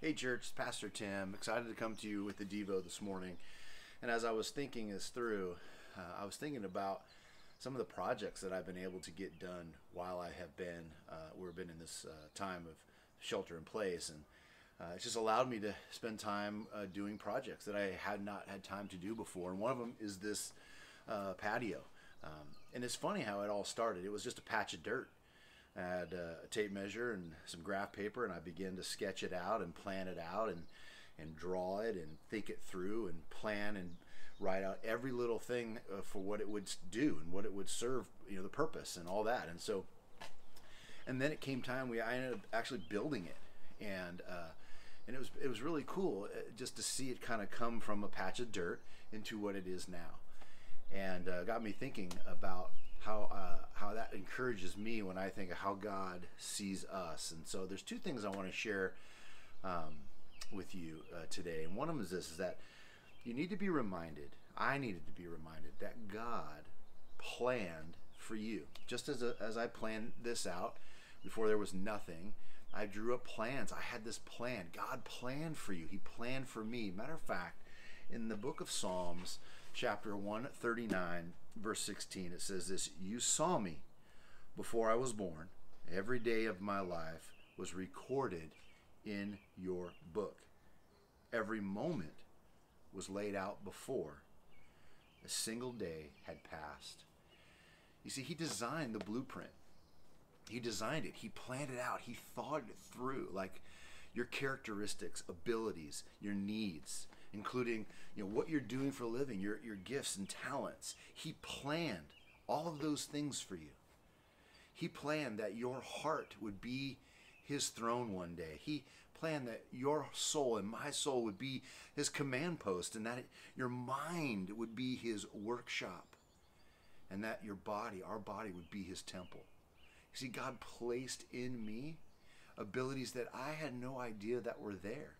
Hey church, it's Pastor Tim. Excited to come to you with the Devo this morning. And as I was thinking this through, I was thinking about some of the projects that I've been able to get done while I have been, we've been in this time of shelter in place. And it's just allowed me to spend time doing projects that I had not had time to do before. And one of them is this patio. And it's funny how it all started. It was just a patch of dirt. I had a tape measure and some graph paper, and I began to sketch it out and plan it out and draw it and think it through and plan and write out every little thing for what it would do and what it would serve, the purpose and all that. And then it came time I ended up actually building it, and it was really cool just to see it kind of come from a patch of dirt into what it is now, and got me thinking about how that encourages me when I think of how God sees us. And so there's two things I want to share with you today. And one of them is this, is that you need to be reminded, I needed to be reminded, that God planned for you. Just as I planned this out before there was nothing, I drew up plans. I had this plan. God planned for you. He planned for me. Matter of fact, in the book of Psalms, chapter 139, verse 16, it says this: "You saw me before I was born. Every day of my life was recorded in your book. Every moment was laid out before a single day had passed." You see, he designed the blueprint. He designed it. He planned it out. He thought it through, like your characteristics, abilities, your needs, including what you're doing for a living, your gifts and talents. He planned all of those things for you. He planned that your heart would be his throne one day. He planned that your soul and my soul would be his command post, and that your mind would be his workshop, and that your body, our body, would be his temple. You see, God placed in me abilities that I had no idea that were there.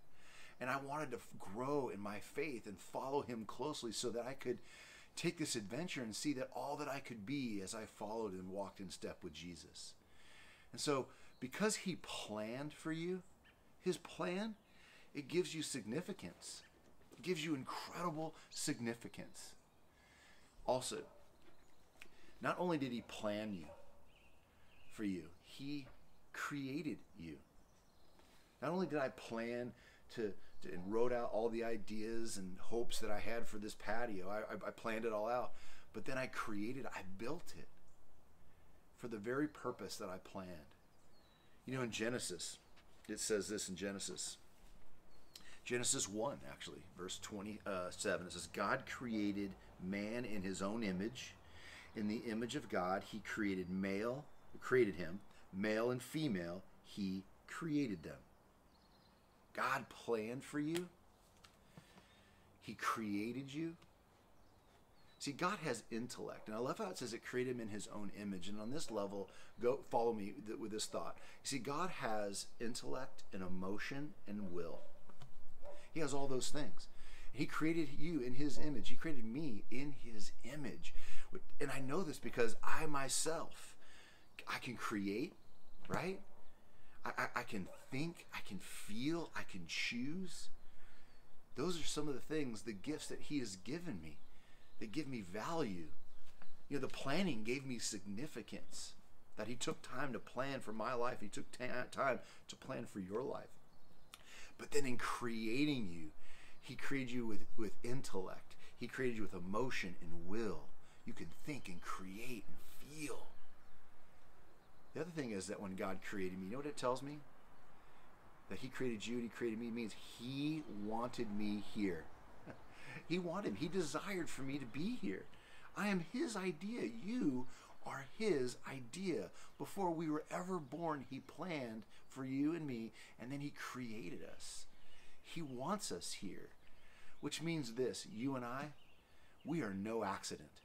And I wanted to grow in my faith and follow him closely so that I could take this adventure and see that all that I could be as I followed and walked in step with Jesus. And so, because he planned for you, his plan, it gives you significance. It gives you incredible significance. Also, not only did he plan you for you, he created you. Not only did I plan and wrote out all the ideas and hopes that I had for this patio. I planned it all out. But then I built it for the very purpose that I planned. In Genesis, it says this in Genesis 1, actually, verse 27. It says, "God created man in his own image. In the image of God, he created him. Male and female, he created them." God planned for you. He created you. See, God has intellect. And I love how it says it created him in his own image. And on this level, follow me with this thought. You see, God has intellect and emotion and will. He has all those things. He created you in his image. He created me in his image. And I know this because I myself, I can create, right? I can think, I can feel, I can choose. Those are some of the things, the gifts that he has given me, that give me value. The planning gave me significance, that he took time to plan for my life. He took time to plan for your life. But then in creating you, he created you with intellect. He created you with emotion and will. You can think and create and feel. The other thing is that when God created me, you know what it tells me? That he created you and he created me means he wanted me here. He desired for me to be here. I am his idea. You are his idea. Before we were ever born, he planned for you and me, and then he created us. He wants us here, which means this: you and I, we are no accident.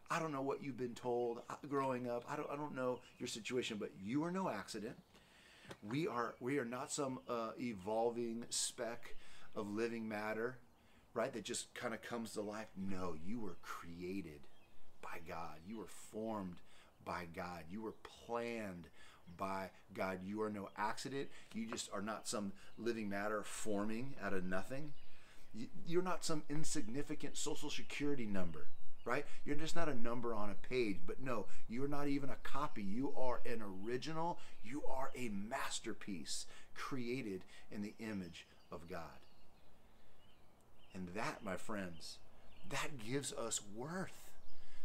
I don't know what you've been told growing up. I don't know your situation, but you are no accident. We are not some evolving speck of living matter, right, that just kind of comes to life. No, you were created by God. You were formed by God. You were planned by God. You are no accident. You just are not some living matter forming out of nothing. You're not some insignificant social security number, right? You're just not a number on a page. But no, you're not even a copy. You are an original. You are a masterpiece created in the image of God. And that, my friends, that gives us worth.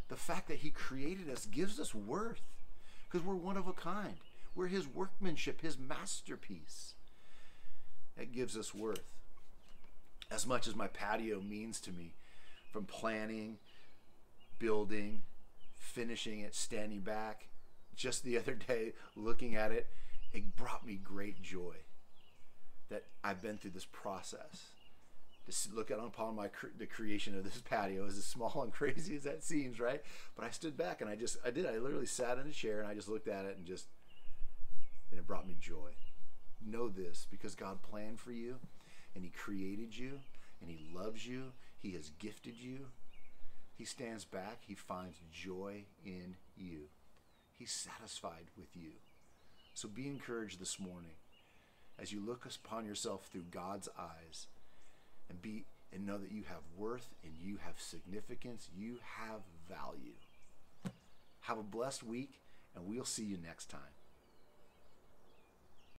The fact that he created us gives us worth because we're one of a kind. We're his workmanship, his masterpiece. That gives us worth. As much as my patio means to me, from planning, building, finishing it, standing back, just the other day looking at it, it brought me great joy that I've been through this process. To look upon the creation of this patio, as small and crazy as that seems, right? But I stood back and I literally sat in a chair and I just looked at it and it brought me joy. Know this, because God planned for you and he created you and he loves you. He has gifted you. He stands back. He finds joy in you. He's satisfied with you. So be encouraged this morning as you look upon yourself through God's eyes and know that you have worth and you have significance. You have value. Have a blessed week, and we'll see you next time.